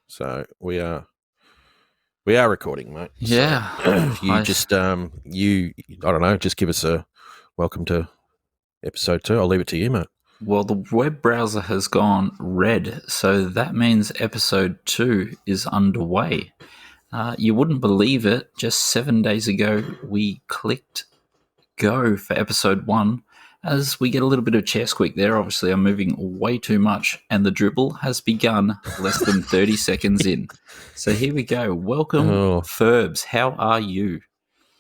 So we are recording, mate. Yeah. So I don't know, just give us a welcome to episode 2. I'll leave it to you, mate. Well, the web browser has gone red, so that means episode 2 is underway. You wouldn't believe it. Just 7 days ago, we clicked go for episode 1. As we get a little bit of chair squeak there, obviously I'm moving way too much, and the dribble has begun less than 30 seconds in. So here we go. Welcome, Ferbs. How are you?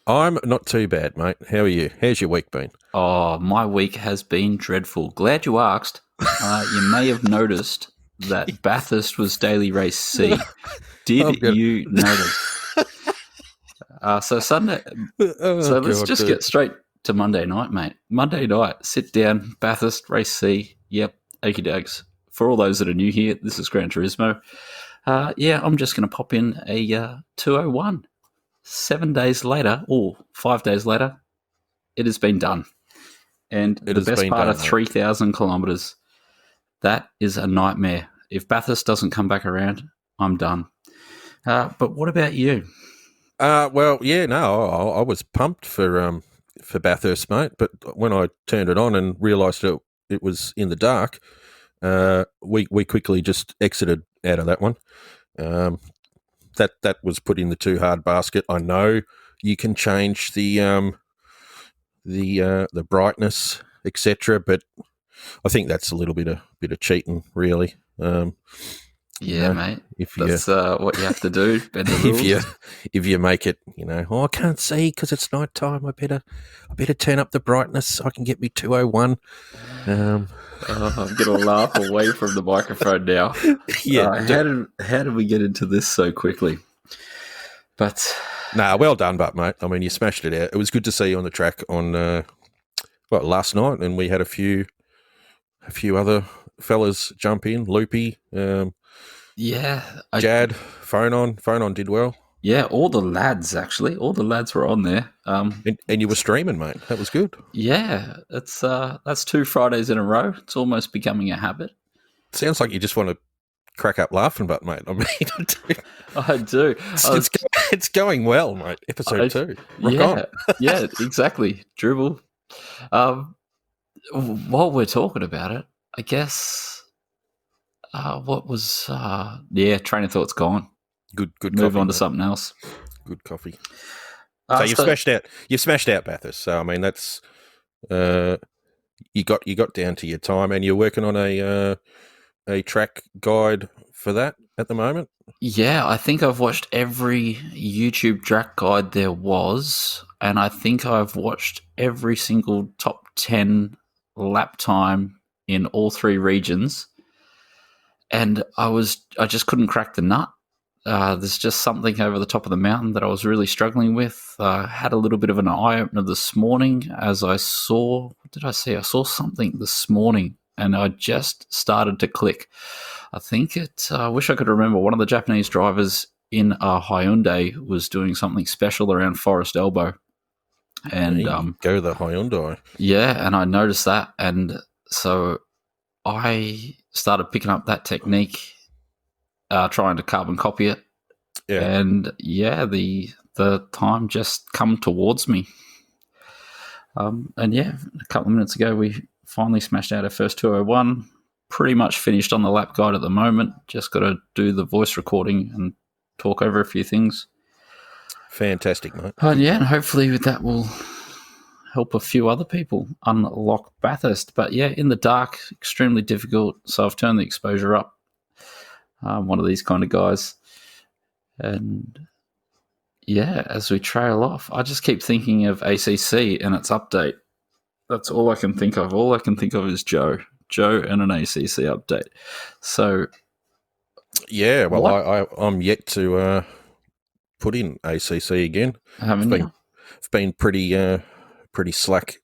I'm not too bad, mate. How are you? How's your week been? Oh, my week has been dreadful. Glad you asked. You may have noticed that Bathurst was daily race C. Did you notice? So Sunday. So let's just get straight to Monday night, mate. Monday night, sit down, Bathurst race C. Yep, okie dokes. For all those that are new here, this is Gran Turismo. I'm just going to pop in a 201. 7 days later, or 5 days later, it has been done. And the best part of 3,000 kilometres, that is a nightmare. If Bathurst doesn't come back around, I'm done. But what about you? I was pumped for Bathurst, mate. But when I turned it on and realised it was in the dark, we quickly just exited out of that one. That was put in the too hard basket. I know you can change the brightness, etc., but I think that's a little bit of cheating, really. Mate. That's what you have to do. Bend the rules. If you make it, I can't see because it's night time. I better turn up the brightness so I can get me 201. I'm going to laugh away from the microphone now. Yeah. How did we get into this so quickly? But well done, mate. I mean, you smashed it out. It was good to see you on the track on last night, and we had a few other fellas jump in. Loopy, Jad, phone on did well. Yeah, all the lads actually. All the lads were on there. And you were streaming, mate. That was good. Yeah, that's 2 Fridays in a row. It's almost becoming a habit. Sounds like you just want to crack up laughing, mate. I mean, I do. It's going well, mate. Episode 2. Rock on. Yeah, exactly. Dribble. While we're talking about it, I guess what was train of thought's gone. Good Move coffee, on to something else. Good coffee. So you've smashed out Bathurst. So I mean that's you got down to your time, and you're working on a track guide for that at the moment. Yeah, I think I've watched every YouTube track guide there was, and I think I've watched every single top 10 lap time in all 3 regions, and I just couldn't crack the nut. There's just something over the top of the mountain that I was really struggling with. Had a little bit of an eye-opener this morning as I saw... What did I see? I saw something this morning, and I just started to click. I think I wish I could remember, one of the Japanese drivers in a Hyundai was doing something special around Forest Elbow. And go the Hyundai. Yeah, and I noticed that, and so I started picking up that technique, trying to carbon copy it. Yeah. And the time just come towards me. A couple of minutes ago we finally smashed out our first 201. Pretty much finished on the lap guide at the moment. Just got to do the voice recording and talk over a few things. Fantastic, mate. And hopefully that will help a few other people unlock Bathurst. But yeah, in the dark, extremely difficult. So I've turned the exposure up. I'm one of these kind of guys. And yeah, as we trail off, I just keep thinking of ACC and its update. That's all I can think of. All I can think of is Joe and an ACC update. So, yeah, well, I'm yet to put in ACC again. Haven't you? I've been pretty slack.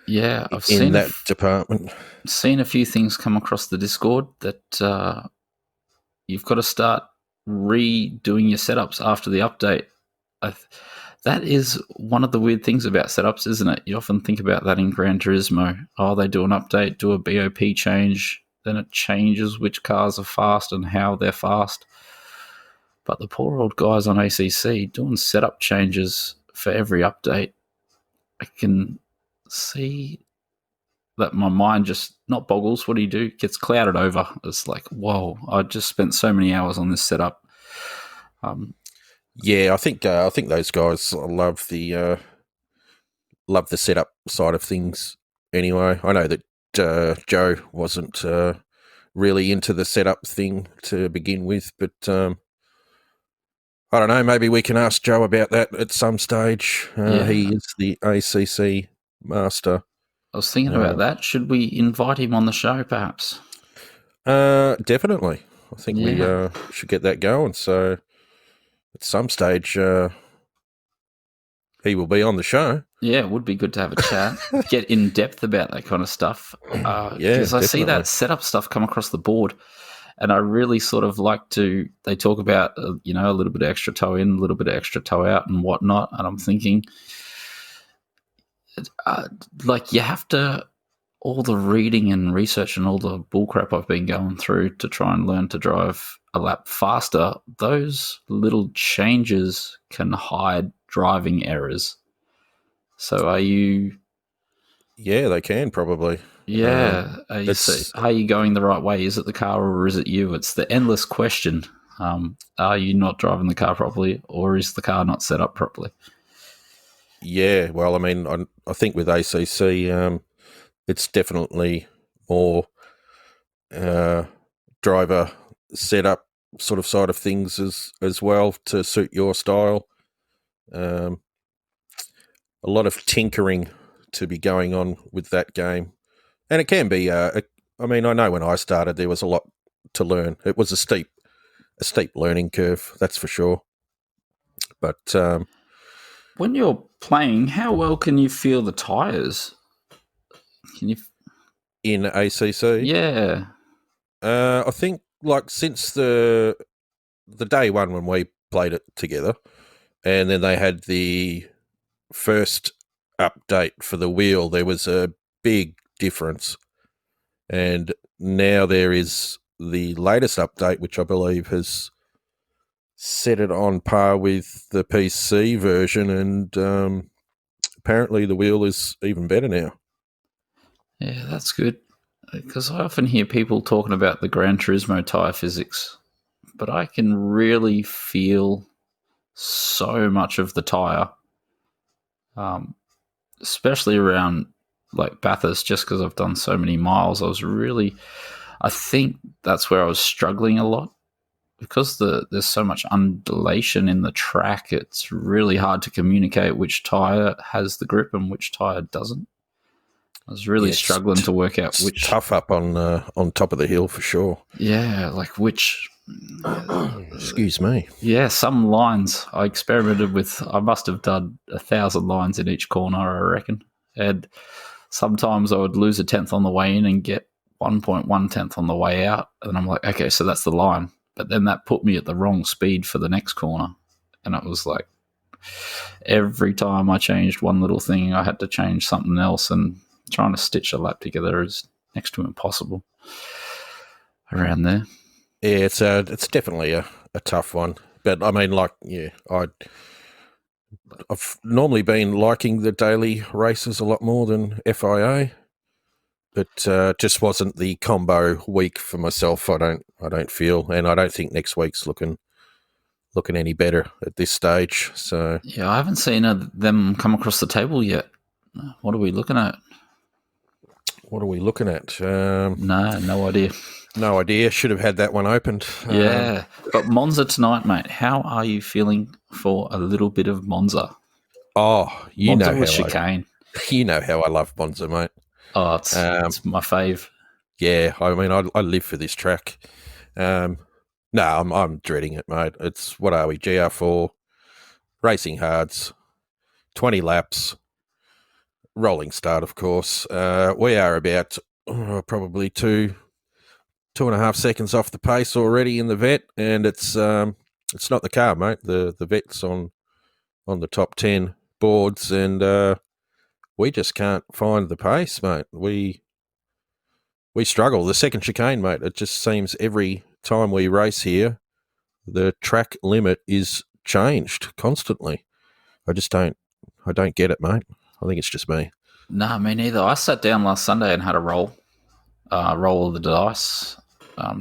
Yeah, I've seen that department. Seen a few things come across the Discord that you've got to start redoing your setups after the update. That is one of the weird things about setups, isn't it? You often think about that in Gran Turismo. Oh, they do an update, do a BOP change, then it changes which cars are fast and how they're fast. But the poor old guys on ACC doing setup changes for every update, I can see that my mind just not boggles. What do you do? Gets clouded over. It's like, whoa! I just spent so many hours on this setup. Yeah, I think those guys love the setup side of things. Anyway, I know that Joe wasn't really into the setup thing to begin with, but I don't know. Maybe we can ask Joe about that at some stage. He is the ACC master. I was thinking about that. Should we invite him on the show, perhaps? Definitely. I think we should get that going. So at some stage, he will be on the show. Yeah, it would be good to have a chat, get in depth about that kind of stuff. Because I see that setup stuff come across the board, and I really sort of like to. They talk about a little bit of extra toe in, a little bit of extra toe out, and whatnot. And I'm thinking, you have to. All the reading and research and all the bullcrap I've been going through to try and learn to drive a lap faster, those little changes can hide driving errors. So are you... Yeah, they can probably. Yeah. Are you going the right way? Is it the car or is it you? It's the endless question. Are you not driving the car properly, or is the car not set up properly? Yeah, well, I mean, I think with ACC... it's definitely more driver setup sort of side of things as well to suit your style. A lot of tinkering to be going on with that game. And it can be, I know when I started there was a lot to learn. It was a steep learning curve, that's for sure. But when you're playing, how well can you feel the tyres? Can you in ACC? Yeah. I think since the day one when we played it together, and then they had the first update for the wheel, there was a big difference. And now there is the latest update, which I believe has set it on par with the PC version, and apparently the wheel is even better now. Yeah, that's good. Because I often hear people talking about the Gran Turismo tyre physics, but I can really feel so much of the tyre, especially around Bathurst, just because I've done so many miles. I think that's where I was struggling a lot, because there's so much undulation in the track. It's really hard to communicate which tyre has the grip and which tyre doesn't. I was really struggling to work out which... tough up on top of the hill for sure. Yeah, which... Excuse me. Yeah, some lines I experimented with. I must have done 1,000 lines in each corner, I reckon. And sometimes I would lose a tenth on the way in and get 1.1 tenth on the way out. And I'm like, okay, so that's the line. But then that put me at the wrong speed for the next corner. And it was like every time I changed one little thing, I had to change something else, and trying to stitch a lap together is next to impossible around there. Yeah, it's definitely a tough one. But I mean, I've normally been liking the daily races a lot more than FIA, but just wasn't the combo week for myself. I don't feel, and I don't think next week's looking any better at this stage. So yeah, I haven't seen them come across the table yet. What are we looking at? No idea. No idea. Should have had that one opened. Yeah. But Monza tonight, mate. How are you feeling for a little bit of Monza? Oh, Monza with chicane. You know how I love Monza, mate. Oh, it's my fave. Yeah, I mean, I live for this track. No, I'm dreading it, mate. It's, what are we, GR4, racing hards, 20 laps, rolling start, of course. We are about probably 2.5 seconds off the pace already in the vet, and it's not the car, mate. The vet's on the top 10 boards, and we just can't find the pace, mate. We struggle. The second chicane, mate, it just seems every time we race here, the track limit is changed constantly. I don't get it, mate. I think it's just me. Nah, me neither. I sat down last Sunday and had a roll of the dice,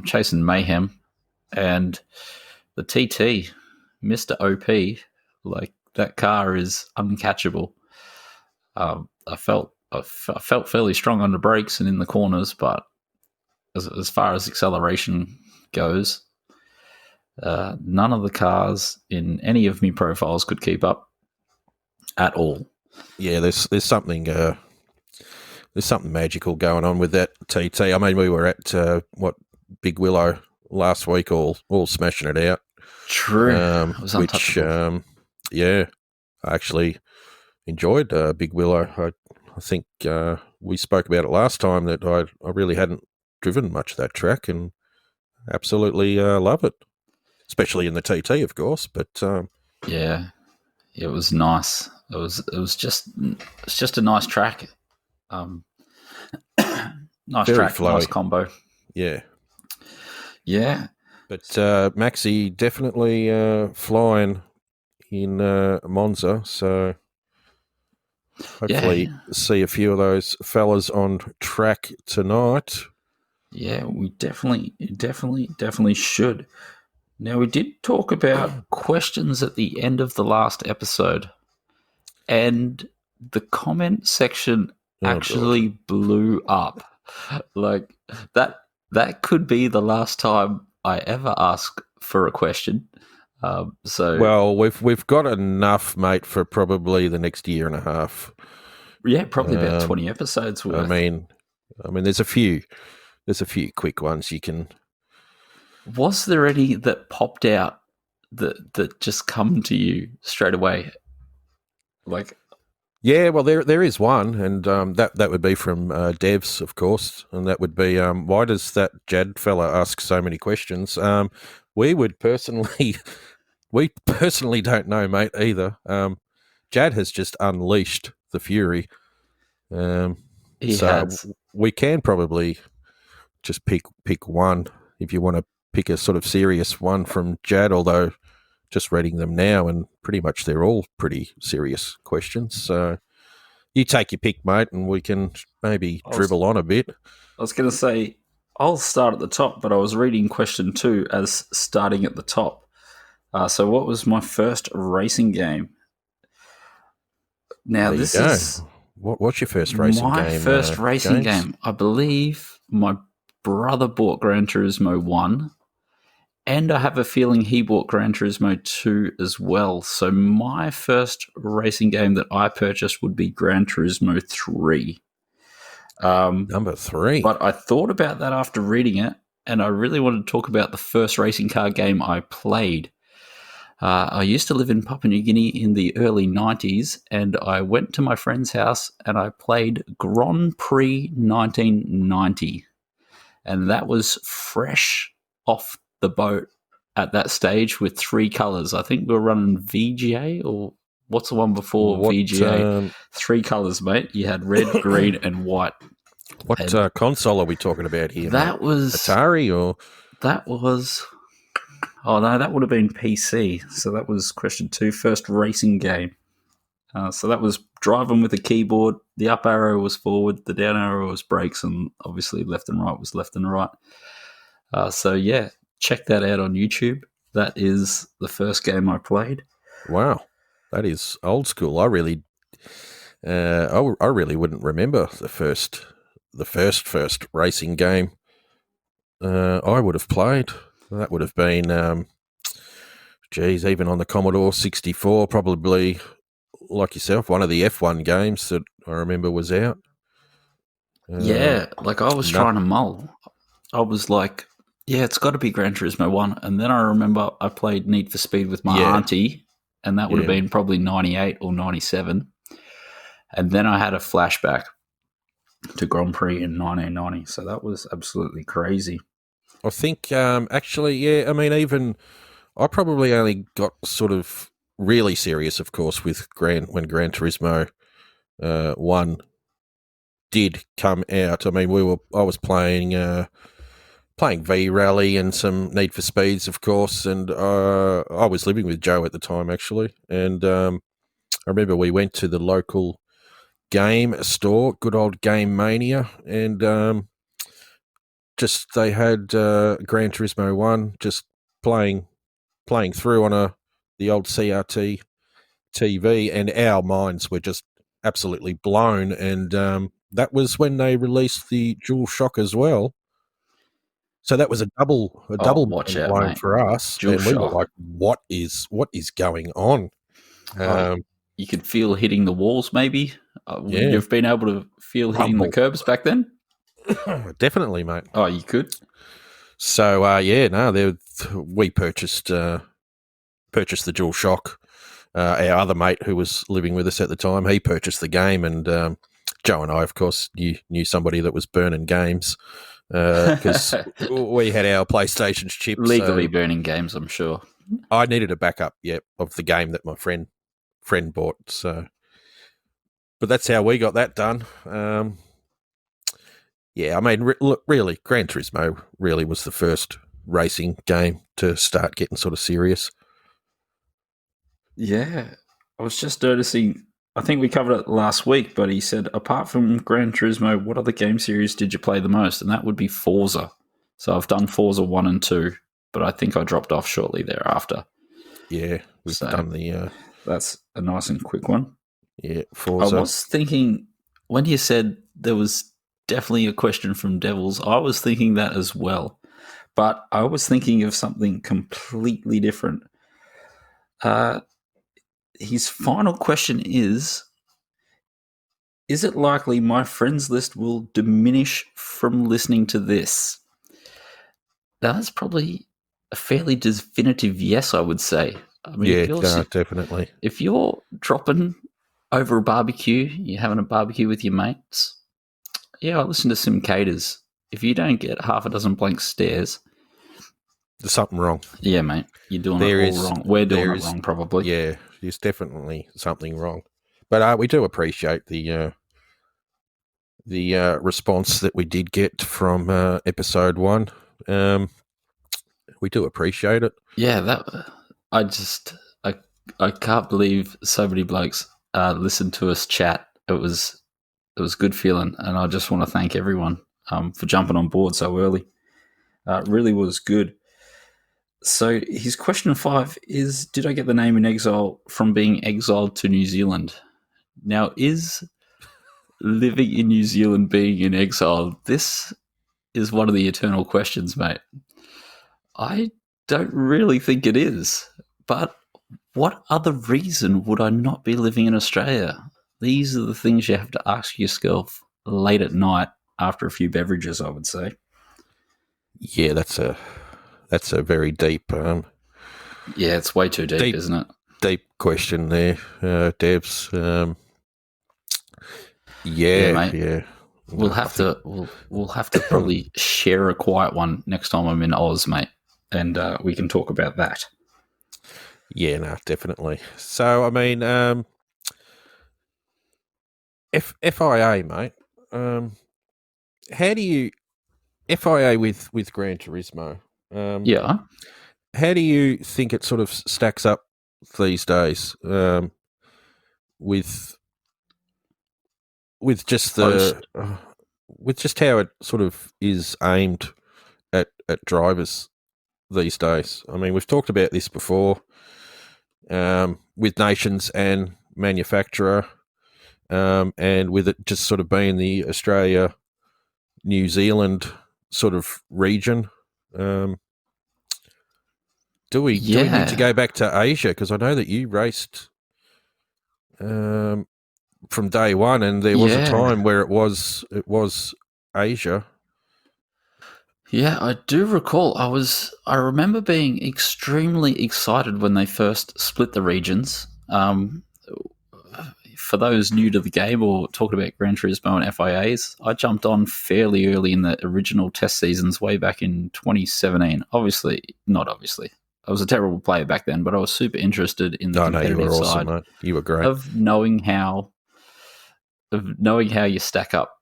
chasing mayhem, and the TT, Mr. OP, like that car is uncatchable. I felt fairly strong on the brakes and in the corners, but as far as acceleration goes, none of the cars in any of my profiles could keep up at all. Yeah, there's something magical going on with that TT. I mean, we were at Big Willow last week, all smashing it out. True, it was untouchable. I actually enjoyed Big Willow. I think we spoke about it last time that I really hadn't driven much of that track and absolutely love it, especially in the TT, of course. But yeah, it was nice. It's just a nice track. Nice very track, flowy. nice combo. Yeah. But Maxi definitely flying in Monza, so hopefully see a few of those fellas on track tonight. Yeah, we definitely should. Now, we did talk about questions at the end of the last episode, and the comment section actually blew up. Like that could be the last time I ever ask for a question. Well, we've got enough, mate, for probably the next year and a half. Yeah, probably about 20 episodes worth. I mean, there's a few quick ones you can. Was there any that popped out that just come to you straight away? Like, yeah, well, there is one, and that would be from Devs, of course, and that would be why does that Jad fella ask so many questions? We personally don't know, mate, either. Jad has just unleashed the fury. He has. We can probably just pick one if you want to pick a sort of serious one from Jad, although just reading them now and pretty much they're all pretty serious questions. So you take your pick, mate, and we can maybe dribble on a bit. I was going to say, I'll start at the top, but I was reading question 2 as starting at the top. So what was my first racing game? Now, there this you go. is... What's your first racing game? My first racing game, I believe my brother bought Gran Turismo 1, and I have a feeling he bought Gran Turismo 2 as well. So my first racing game that I purchased would be Gran Turismo 3. Number 3. But I thought about that after reading it, and I really wanted to talk about the first racing car game I played. I used to live in Papua New Guinea in the early 90s, and I went to my friend's house and I played Grand Prix 1990. And that was fresh off the boat at that stage with 3 colours. I think we were running VGA, or what's the one before VGA? 3 colours, mate. You had red, green, and white. What console are we talking about here? That was Atari, or that was... Oh, no, that would have been PC. So that was question 2, first racing game. So that was driving with a keyboard. The up arrow was forward, the down arrow was brakes, and obviously left and right was left and right. So, yeah, check that out on YouTube. That is the first game I played. Wow, that is old school. I really wouldn't remember the first racing game I would have played. That would have been, even on the Commodore 64, probably, like yourself, one of the F1 games that I remember was out. Yeah, like I was trying to mull. I was like, yeah, it's got to be Gran Turismo 1. And then I remember I played Need for Speed with my auntie, and that would have been probably 98 or 97. And then I had a flashback to Grand Prix in 1990. So that was absolutely crazy. I think, actually, I mean, even I probably only got sort of really serious, of course, with when Gran Turismo 1 did come out. I mean, I was playing playing V Rally and some Need for Speeds, of course. And I was living with Joe at the time, actually. And I remember we went to the local game store, good old Game Mania, and just they had Gran Turismo 1 just playing through on the old CRT TV, and our minds were just absolutely blown. And that was when they released the DualShock as well. So that was a double watch out, blown mate. for us, DualShock. and we were like, "What is going on?" You could feel hitting the walls, maybe. Would you have been able to feel hitting the curbs back then? Definitely, mate. Oh, you could. So we purchased the DualShock. Our other mate who was living with us at the time, he purchased the game, and Joe and I, of course, knew somebody that was burning games because we had our PlayStation's chips. Legally burning games, I'm sure. I needed a backup, of the game that my friend bought. So, but that's how we got that done. I mean, look, really, Gran Turismo really was the first racing game to start getting sort of serious. Yeah, I was just noticing, I think we covered it last week, but he said, apart from Gran Turismo, what other game series did you play the most? And that would be Forza. So I've done Forza 1 and 2, but I think I dropped off shortly thereafter. Yeah, we've done the... that's a nice and quick one. Yeah, Forza. I was thinking, when you said there was definitely a question from Devils, I was thinking that as well. But I was thinking of something completely different. His final question is it likely my friends list will diminish from listening to this? Now, that's probably a fairly definitive yes, I would say. I mean, definitely. If you're dropping over a barbecue, you're having a barbecue with your mates, I listen to SimCaders. If you don't get half a dozen blank stares, there's something wrong. Yeah, mate. You're doing it all wrong. We're doing it wrong, probably. Yeah, there's definitely something wrong. But we do appreciate the response that we did get from episode 1. We do appreciate it. Yeah, I can't believe so many blokes listened to us chat. It was a good feeling, and I just want to thank everyone for jumping on board so early. It really was good. So his question 5 is, did I get the name in exile from being exiled to New Zealand? Now, is living in New Zealand being in exile? This is one of the eternal questions, mate. I don't really think it is. But what other reason would I not be living in Australia? These are the things you have to ask yourself late at night after a few beverages, I would say. Yeah, that's a very deep... it's way too deep, isn't it? Deep question there, Debs. Mate. Yeah. We'll have to probably share a quiet one next time I'm in Oz, mate, and we can talk about that. Yeah, no, definitely. So, I mean, FIA, mate. How do you FIA with Gran Turismo? How do you think it sort of stacks up these days with just with just how it sort of is aimed at drivers these days? I mean, we've talked about this before with nations and manufacturer, and with it just sort of being the Australia, New Zealand sort of region. Do we need to go back to Asia? Because I know that you raced from day one, and there was a time where it was Asia. Yeah, I do recall. I remember being extremely excited when they first split the regions. For those new to the game or talking about Gran Turismo and FIAs, I jumped on fairly early in the original test seasons way back in 2017. Not obviously. I was a terrible player back then, but I was super interested in the competitive you were awesome, side. Mate. You were great. Of knowing how you stack up,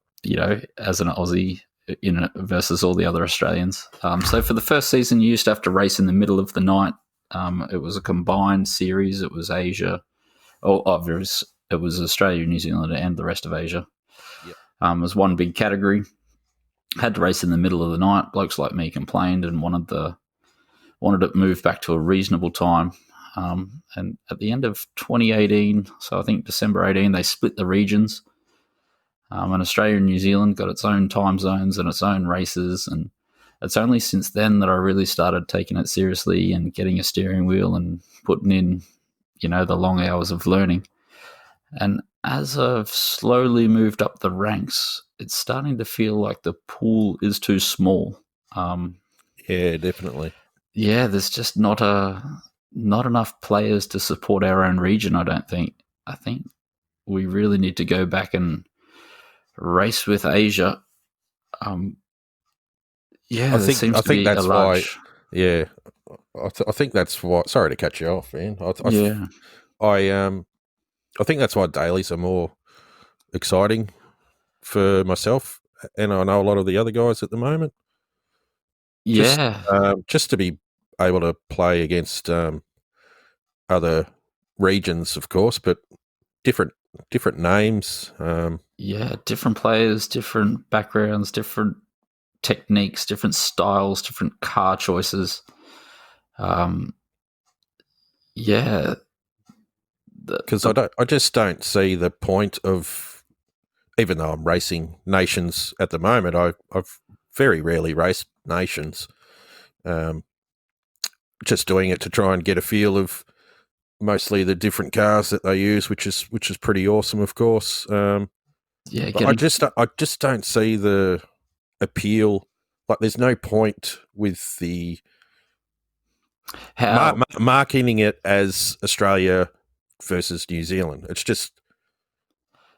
as an Aussie versus all the other Australians. So for the first season, you used to have to race in the middle of the night. It was a combined series. It was Asia. It was Australia, New Zealand, and the rest of Asia. Yep. It was one big category. Had to race in the middle of the night. Blokes like me complained and wanted it moved back to a reasonable time. And at the end of 2018, so I think December 18, they split the regions. And Australia and New Zealand got its own time zones and its own races. And it's only since then that I really started taking it seriously and getting a steering wheel and putting in, the long hours of learning. And as I've slowly moved up the ranks, it's starting to feel like the pool is too small. Yeah, definitely. Yeah, there's just not enough players to support our own region, I don't think. I think we really need to go back and race with Asia. I think that's why. Yeah, I think that's why. Sorry to cut you off, man. I think that's why dailies are more exciting for myself, and I know a lot of the other guys at the moment. Just to be able to play against other regions, of course, but different names. Different players, different backgrounds, different techniques, different styles, different car choices. Because I just don't see the point of, even though I'm racing nations at the moment, I've very rarely raced nations. Just doing it to try and get a feel of mostly the different cars that they use, which is pretty awesome, of course. I just don't see the appeal. Like, there's no point with the marketing it as Australia versus New Zealand. It's just,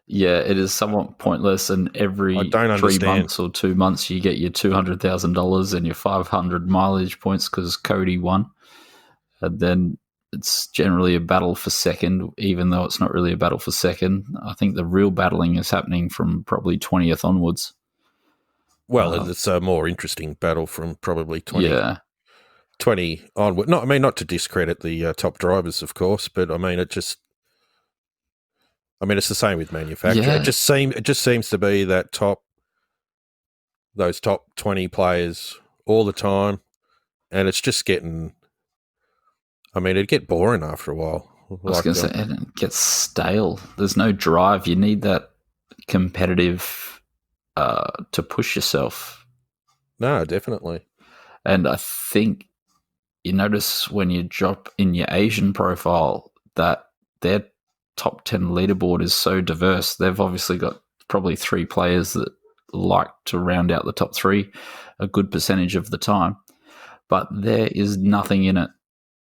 it is somewhat pointless. And every 3 months or 2 months, you get your $200,000 and your 500 mileage points because Cody won, and then it's generally a battle for second, even though it's not really a battle for second. I think the real battling is happening from probably 20th onwards. Well, it's a more interesting battle from probably 20 onward. Not to discredit the top drivers, of course, but it's the same with manufacturer. Yeah. It just seems to be that those top 20 players all the time, and it's just getting. It'd get boring after a while. I was going to say, it gets stale. There's no drive. You need that competitive to push yourself. No, definitely. And I think you notice when you drop in your Asian profile that their top 10 leaderboard is so diverse. They've obviously got probably 3 players that like to round out the top 3 a good percentage of the time. But there is nothing in it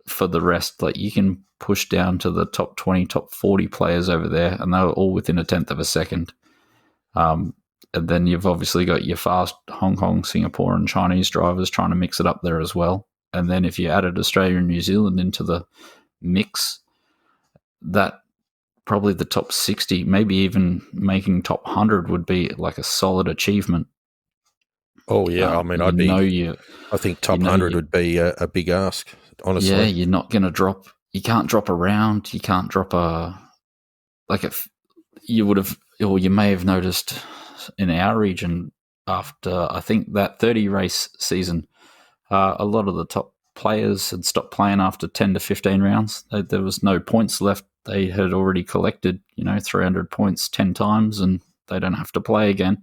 for the rest. Like, you can push down to the top 20, top 40 players over there, and they're all within a tenth of a second. And then you've obviously got your fast Hong Kong, Singapore, and Chinese drivers trying to mix it up there as well. And then if you added Australia and New Zealand into the mix, that probably the top 60, maybe even making top 100 would be like a solid achievement. Oh, yeah. I think top 100 would be a big ask, honestly. Yeah, you're not going to drop. You can't drop a round. You can't drop you may have noticed in our region after, I think, that 30 race season, a lot of the top players had stopped playing after 10 to 15 rounds. There was no points left. They had already collected, 300 points 10 times, and they don't have to play again.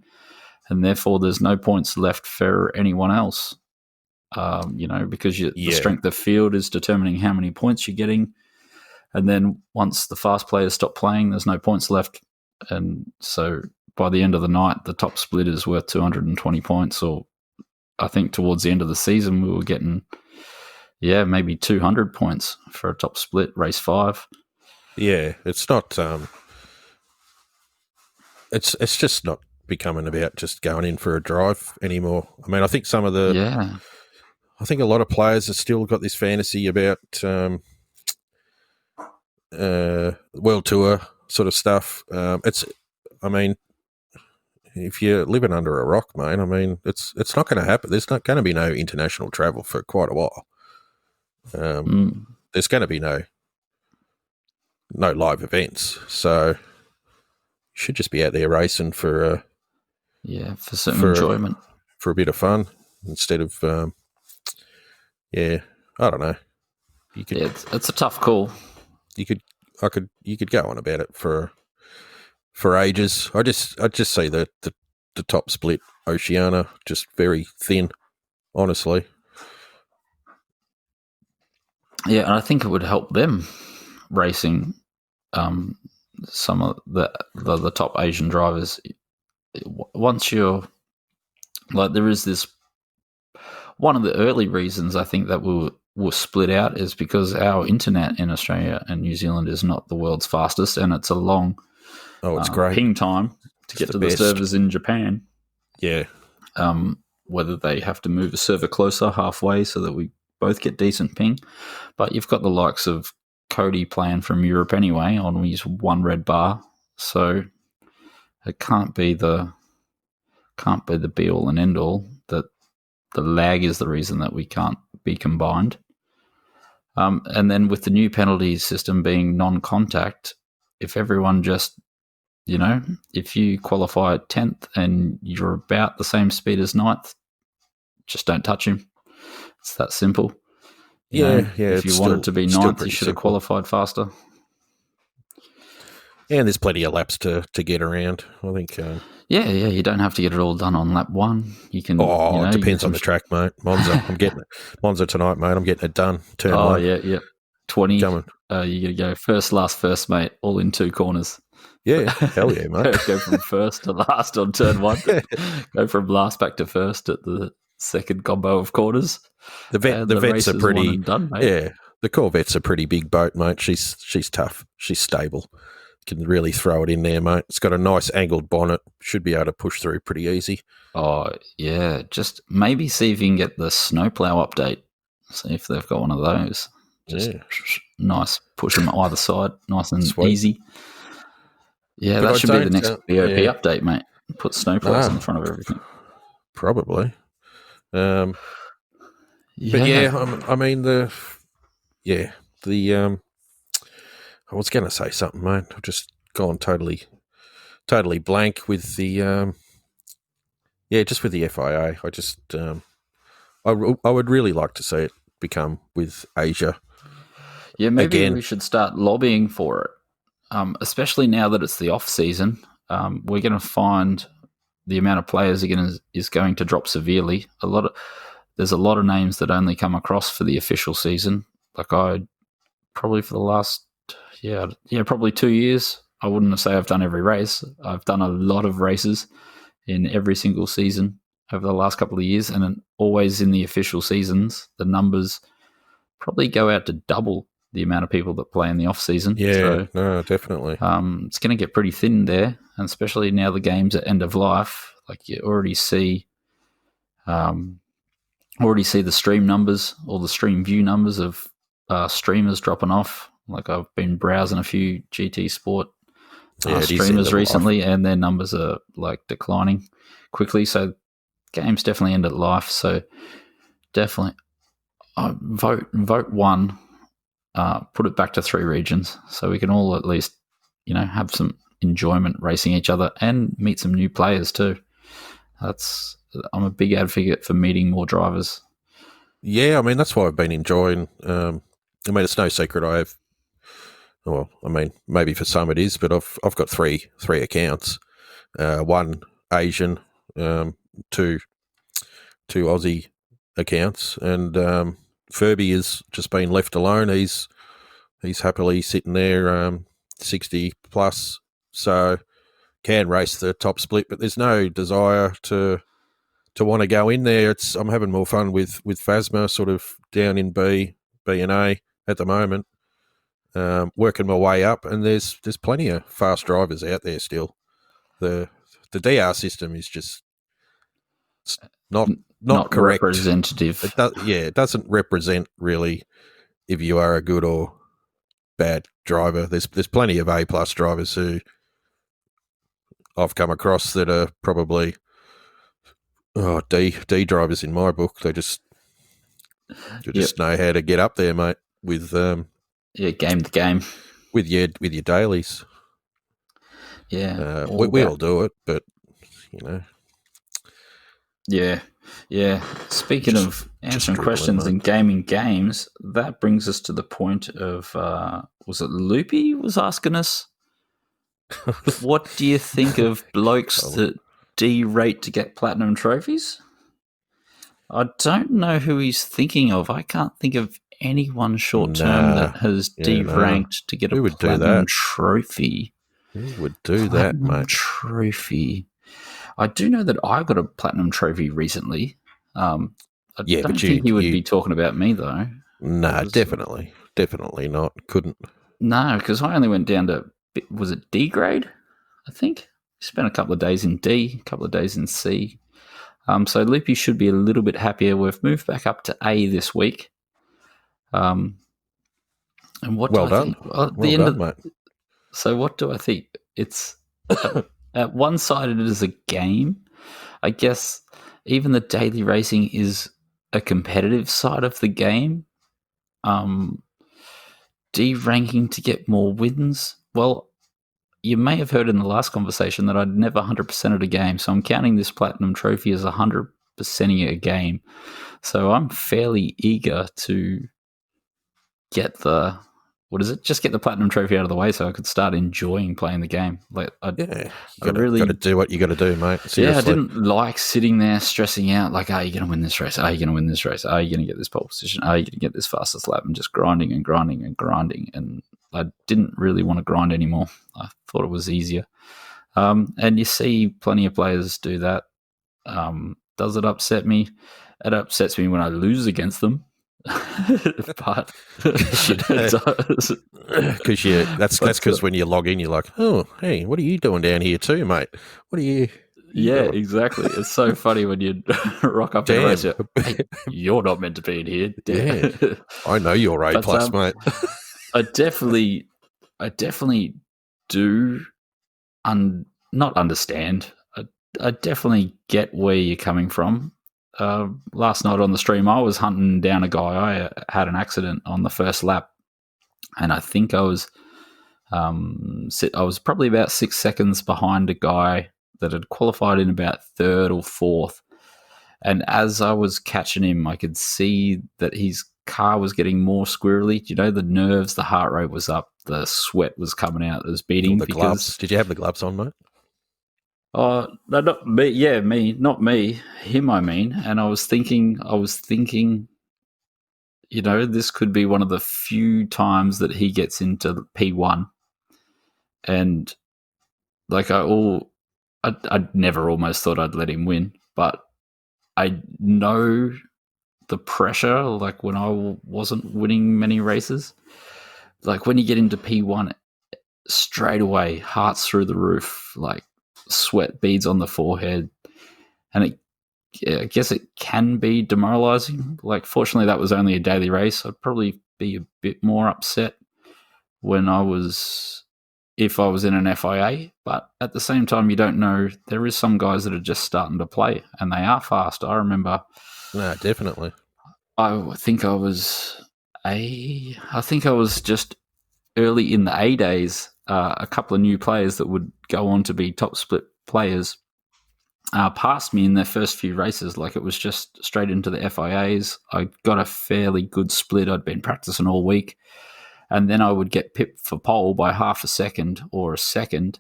And therefore, there's no points left for anyone else, because the strength of field is determining how many points you're getting. And then once the fast players stop playing, there's no points left. And so by the end of the night, the top split is worth 220 points. Or I think towards the end of the season, we were getting, maybe 200 points for a top split, race 5. Yeah, it's not. It's just not becoming about just going in for a drive anymore. I think some of the. I think a lot of players have still got this fantasy about World Tour sort of stuff. if you're living under a rock, mate, I mean, it's not going to happen. There's not going to be no international travel for quite a while. There's going to be no live events, so you should just be out there racing for some enjoyment, for a bit of fun instead of I don't know. You could, it's a tough call. You could go on about it for ages. I just see the top split Oceania just very thin, honestly. Yeah, and I think it would help them racing some of the top Asian drivers. Once you're like, there is this one of the early reasons I think that we'll split out is because our internet in Australia and New Zealand is not the world's fastest, and it's a long it's great ping time to get to the servers in Japan. Yeah. Whether they have to move a server closer halfway so that we both get decent ping. But you've got the likes of Cody playing from Europe anyway on his one red bar, so it can't be the be all and end all. That the lag is the reason that we can't be combined. And then with the new penalty system being non-contact, if everyone just, if you qualify at 10th and you're about the same speed as 9th, just don't touch him. It's that simple. If you wanted to be 9th, you should have qualified faster. Yeah, and there's plenty of laps to get around, I think. You don't have to get it all done on lap 1. You can. It depends on the track, mate. Monza, I'm getting it. Monza tonight, mate. I'm getting it done. Turn 1. Yeah. 20. You got to go first, last, first, mate. All in 2 corners. Yeah, hell yeah, mate. Go from first to last on turn 1. Go from last back to first at the second combo of corners. The vets are pretty done, mate. Yeah, the Corvette's a pretty big boat, mate. She's tough. She's stable. Can really throw it in there, mate. It's got a nice angled bonnet. Should be able to push through pretty easy. Oh, yeah. Just maybe see if you can get the snowplow update. See if they've got one of those. Just nice. Push them either side. Nice and easy. Yeah, but that should be the next BOP update, mate. Put snowplows in front of everything. Probably. But I mean I was going to say something, mate. I've just gone totally blank with the just with the FIA. I just I would really like to see it become with Asia. Yeah, maybe we should start lobbying for it, especially now that it's the off season. We're going to find the amount of players is going to drop severely. There's a lot of names that only come across for the official season. Like probably for the last probably 2 years. I wouldn't say I've done every race. I've done a lot of races in every single season over the last couple of years, and then always in the official seasons, the numbers probably go out to double the amount of people that play in the off season. Yeah, no, definitely. It's going to get pretty thin there, and especially now the game's at end of life. Like you already see the stream numbers or the stream view numbers of streamers dropping off. Like I've been browsing a few GT Sport streamers recently, and their numbers are like declining quickly. So games definitely end at life. So definitely vote 1. Put it back to 3 regions so we can all at least, have some enjoyment racing each other and meet some new players too. I'm a big advocate for meeting more drivers. Yeah, I mean, that's why I've been enjoying. It's no secret I have. Well, I mean, maybe for some it is, but I've got three accounts. 1 Asian, 2 Aussie accounts, and Furby has just been left alone. He's happily sitting there, 60 plus, so can race the top split, but there's no desire to want to go in there. I'm having more fun with Phasma, sort of down in B and A at the moment. Working my way up, and there's plenty of fast drivers out there still. The DR system is just not correct. Representative. It doesn't represent really if you are a good or bad driver. There's plenty of A+ drivers who I've come across that are probably D drivers in my book. They just know how to get up there, mate. With game to game with your dailies. Yeah, we all do it, but Yeah. Speaking of answering questions in gaming games, that brings us to the point of was it Loopy was asking us, what do you think of blokes that derate to get platinum trophies? I don't know who he's thinking of. I can't think of anyone short term that has deranked to get a platinum trophy. Who would do that, mate? Trophy. I do know that I got a platinum trophy recently. I don't think you would be talking about me, though. No, definitely not. Couldn't. No, because I only went down to, was it D grade? I think. Spent a couple of days in D, a couple of days in C. So Loopy should be a little bit happier. We've moved back up to A this week. And what do I think? Well done, mate. So what do I think? It's at one side it is a game. I guess even the daily racing is a competitive side of the game. D-ranking to get more wins. Well, you may have heard in the last conversation that I'd never 100%ed a game, so I'm counting this platinum trophy as 100%ing a game. So I'm fairly eager to get just get the platinum trophy out of the way so I could start enjoying playing the game. You got to do what you got to do, mate. Seriously. Yeah, I didn't like sitting there stressing out, like, are you going to win this race? Are you going to win this race? Are you going to get this pole position? Are you going to get this fastest lap? And just grinding and grinding and grinding. And I didn't really want to grind anymore. I thought it was easier. And you see plenty of players do that. Does it upset me? It upsets me when I lose against them. But it does. That's because when you log in, you're like, oh, hey, what are you doing down here too, mate? What are you? Yeah, exactly. It's so funny when you rock up in a race. Hey, you're not meant to be in here. Yeah, I know you're A plus, mate. I definitely do not understand. I definitely get where you're coming from. Last night on the stream, I was hunting down a guy. I had an accident on the first lap, and I think I was probably about 6 seconds behind a guy that had qualified in about third or fourth. And as I was catching him, I could see that his car was getting more squirrely. You know, the nerves, the heart rate was up, the sweat was coming out, it was beating. The gloves. Did you have the gloves on, mate? No, not me. Yeah, me, not me. Him, I mean. And I was thinking, you know, this could be one of the few times that he gets into P1. And like I'd never almost thought I'd let him win, but I know the pressure, like when I wasn't winning many races, like when you get into P1, straight away, hearts through the roof, like sweat beads on the forehead. And I guess it can be demoralizing. Like, fortunately, that was only a daily race. I'd probably be a bit more upset if I was in an FIA. But at the same time, you don't know. There is some guys that are just starting to play, and they are fast. I remember. No, definitely. I think I was just early in the A days. A couple of new players that would go on to be top split players passed me in their first few races. Like, it was just straight into the FIAs. I got a fairly good split. I'd been practicing all week. And then I would get pipped for pole by half a second or a second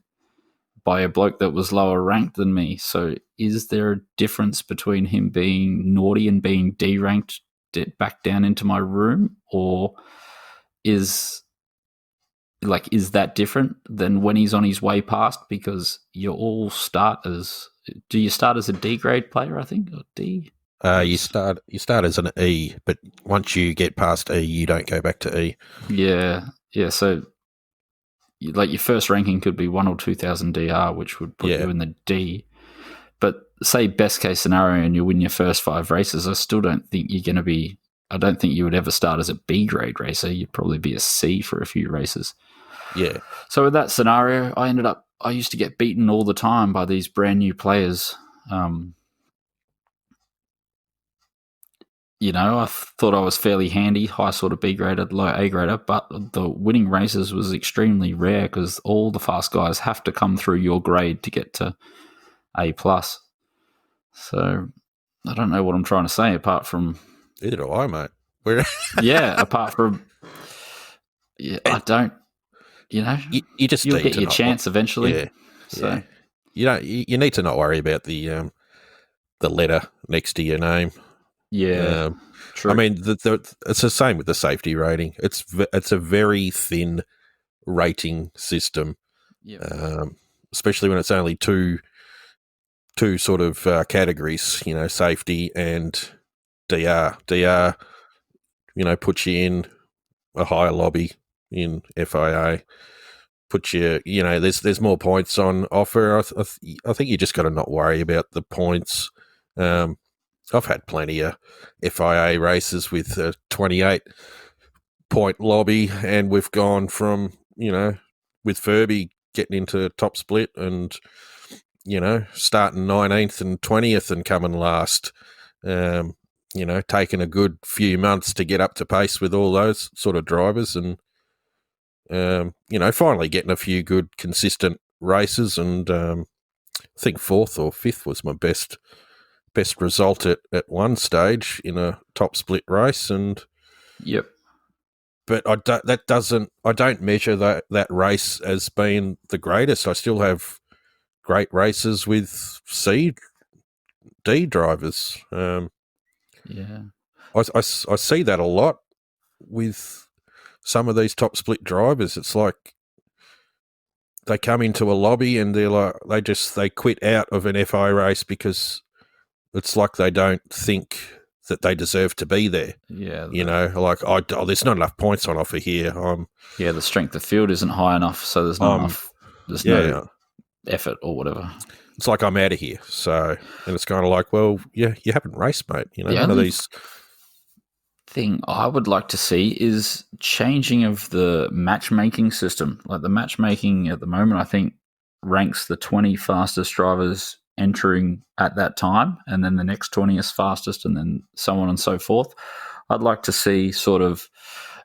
by a bloke that was lower ranked than me. So is there a difference between him being naughty and being D-ranked back down into my room? Or is that different than when he's on his way past? Because you all start as... Do you start as a D grade player, I think, or D? You start as an E, but once you get past E, you don't go back to E. Yeah. So, like, your first ranking could be 1,000 or 2,000 DR, which would put you in the D. But say best case scenario, and you win your first 5 races, I still don't think you're going to be. I don't think you would ever start as a B grade racer. You'd probably be a C for a few races. Yeah. So with that scenario, I ended up I used to get beaten all the time by these brand new players. I thought I was fairly handy, high sort of B grader, low A grader, but the winning races was extremely rare because all the fast guys have to come through your grade to get to A+. So I don't know what I'm trying to say apart from... Either do I, mate. apart from... Yeah, I don't... You just you'll get your chance eventually. Yeah. So you need to not worry about the letter next to your name. Yeah, true. I mean, it's the same with the safety rating. It's a very thin rating system, especially when it's only two sort of categories. Safety and DR. DR, puts you in a higher lobby in FIA. Put you, there's more points on offer. I think you just got to not worry about the points. I've had plenty of FIA races with a 28-point lobby, and we've gone from, with Furby getting into top split and, starting 19th and 20th and coming last, taking a good few months to get up to pace with all those sort of drivers and, finally getting a few good consistent races. And I think 4th or 5th was my best result at one stage in a top split race. And but I don't measure that race as being the greatest. I still have great races with D drivers. I see that a lot with some of these top split drivers. It's like they come into a lobby and they're like they quit out of an FI race because it's like they don't think that they deserve to be there. Yeah. There's not enough points on offer here. The strength of field isn't high enough, so there's not enough. There's no effort or whatever. It's like I'm out of here. So, and it's kind of like, well, you haven't raced, mate. None of these. Thing I would like to see is changing of the matchmaking system. Like the matchmaking at the moment, I think ranks the 20 fastest drivers entering at that time, and then the next 20 is fastest, and then so on and so forth. I'd like to see sort of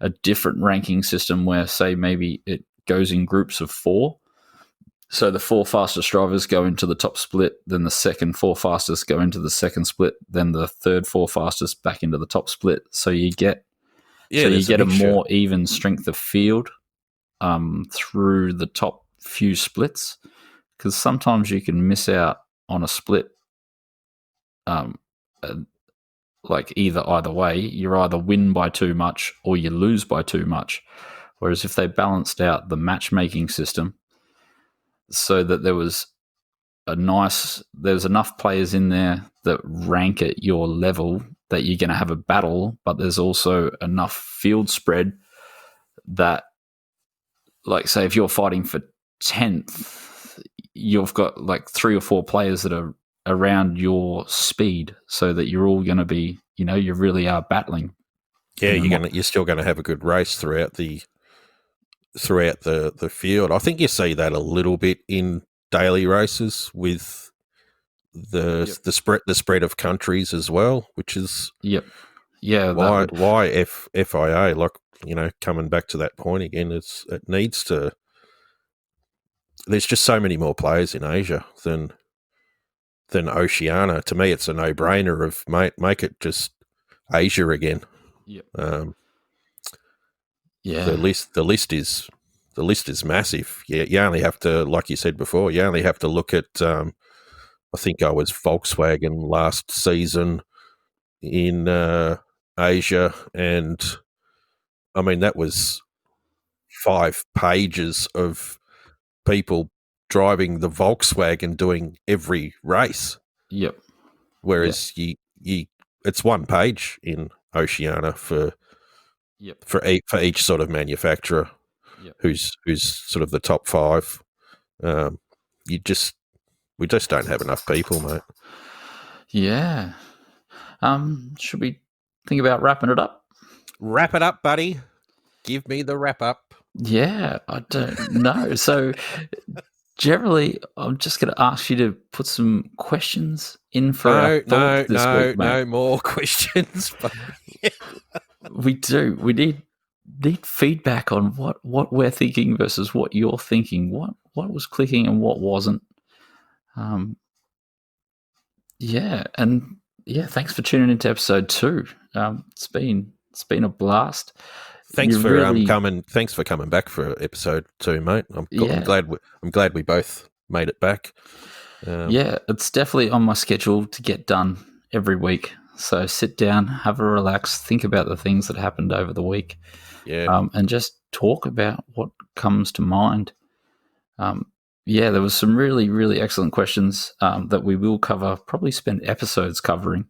a different ranking system where, say, maybe it goes in groups of 4. So the 4 fastest drivers go into the top split, then the second 4 fastest go into the second split, then the third 4 fastest back into the top split. So you get a more even strength of field through the top few splits, because sometimes you can miss out on a split. Like either way, you either win by too much or you lose by too much. Whereas if they balanced out the matchmaking system so that there's enough players in there that rank at your level that you're going to have a battle, but there's also enough field spread that, like, say if you're fighting for 10th, you've got like 3 or 4 players that are around your speed, so that you're all going to be, you really are battling. Yeah, you're still going to have a good race throughout the field. I think you see that a little bit in daily races with the spread of countries as well, which is why FIA, like, coming back to that point again, it needs to. There's just so many more players in Asia than Oceania. To me, it's a no-brainer of make it just Asia again. Yep. The list is massive. Yeah, you only have to, like you said before, look at. I think I was Volkswagen last season in Asia, and I mean that was 5 pages of people driving the Volkswagen doing every race. Yep. Whereas it's 1 page in Oceania for each sort of manufacturer, who's sort of the top 5. We just don't have enough people, mate. Yeah. Should we think about wrapping it up? Wrap it up, buddy. Give me the wrap up. Yeah, I don't know. So generally, I'm just going to ask you to put some questions in for our thoughts this week, mate. No more questions. We do. We need feedback on what we're thinking versus what you're thinking. What was clicking and what wasn't. Thanks for tuning into episode 2. It's been a blast. Thanks for coming. Thanks for coming back for episode 2, mate. I'm glad we both made it back. It's definitely on my schedule to get done every week. So sit down, have a relax, think about the things that happened over the week, and just talk about what comes to mind. There was some really, really excellent questions that we will cover, probably spend episodes covering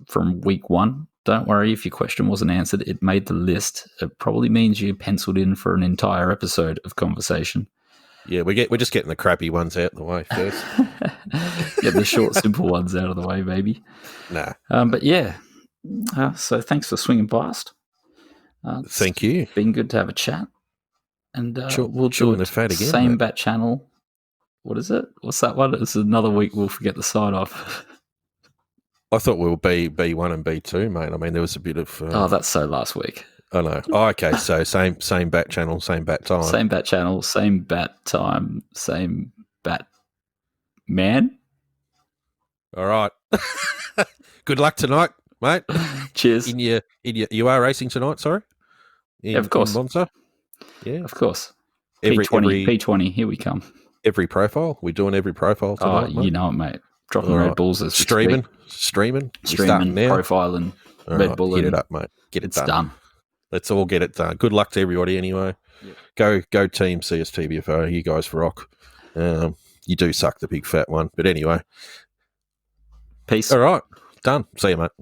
from week 1. Don't worry if your question wasn't answered. It made the list. It probably means you penciled in for an entire episode of conversation. Yeah, we're just getting the crappy ones out of the way first. Get the short, simple ones out of the way, baby. Nah. So thanks for swinging past. Thank you. Been good to have a chat. And we'll do it again, same bat channel. What is it? What's that one? It's another week we'll forget the sign off. I thought we were B1 and B2, mate. I mean, there was a bit of... that's so last week. I know. Oh, okay, so same bat channel, same bat time. Same bat channel, same bat time, same bat man. All right. Good luck tonight, mate. Cheers. You are racing tonight, sorry? Of course. In Monza? Yeah. Of course. P20, here we come. Every profile? We're doing every profile tonight, mate? You know it, mate. Dropping Red Bulls as streaming, profiling, Red Bull. Get it up, mate. It's done. Let's all get it done. Good luck to everybody anyway. Yep. Go team CSTBFO. You guys rock. You do suck the big fat one. But anyway. Peace. All right. Done. See you, mate.